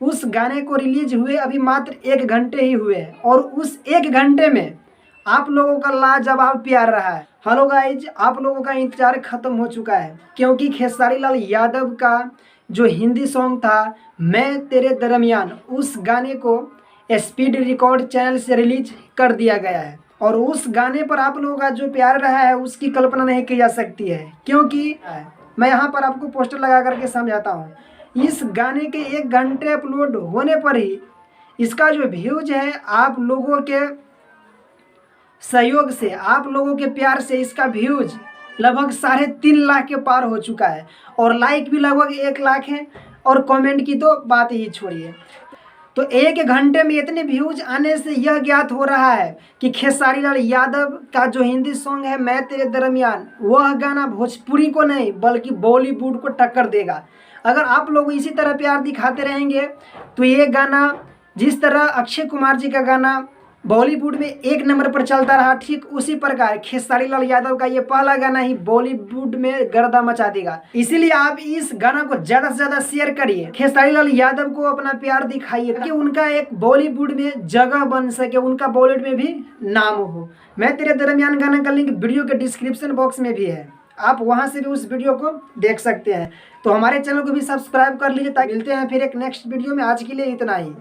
उस गाने को रिलीज हुए अभी मात्र 1 घंटे ही हुए हैं और उस 1 घंटे में आप लोगों का लाजवाब प्यार रहा है। हेलो गाइज, आप लोगों का इंतजार खत्म हो चुका है क्योंकि खेसारी लाल यादव का जो हिंदी सॉन्ग था मैं तेरे दरमियान, उस गाने को स्पीड रिकॉर्ड चैनल से रिलीज कर दिया गया है और उस गाने पर आप लोगों का जो प्यार रहा है उसकी कल्पना नहीं की जा सकती है। क्योंकि मैं यहाँ पर आपको पोस्टर लगा करके समझाता हूँ। इस गाने के 1 घंटे अपलोड होने पर ही इसका जो व्यूज है, आप लोगों के सहयोग से, आप लोगों के प्यार से इसका व्यूज लगभग 3.5 लाख के पार हो चुका है और लाइक भी लगभग 1 लाख है और कमेंट की तो बात ही छोड़िए। तो 1 घंटे में इतने व्यूज आने से यह ज्ञात हो रहा है कि खेसारी लाल यादव का जो हिंदी सॉन्ग है मैं तेरे दरमियान, वह गाना भोजपुरी को नहीं बल्कि बॉलीवुड को टक्कर देगा। अगर आप लोग इसी तरह प्यार दिखाते रहेंगे तो ये गाना, जिस तरह अक्षय कुमार जी का गाना बॉलीवुड में 1 नंबर पर चलता रहा, ठीक उसी प्रकार खेसारी लाल यादव का ये पहला गाना ही बॉलीवुड में गर्दा मचा देगा। इसीलिए आप इस गाना को ज़्यादा से ज़्यादा शेयर करिए, खेसारी लाल यादव को अपना प्यार दिखाइए कि उनका एक बॉलीवुड में जगह बन सके, उनका बॉलीवुड में भी नाम हो। मैं तेरे दरमियान गाना का लिंक वीडियो के डिस्क्रिप्शन बॉक्स में भी है, आप वहां से भी उस वीडियो को देख सकते हैं। तो हमारे चैनल को भी सब्सक्राइब कर लीजिए ताकि मिलते हैं फिर एक नेक्स्ट वीडियो में। आज के लिए इतना ही।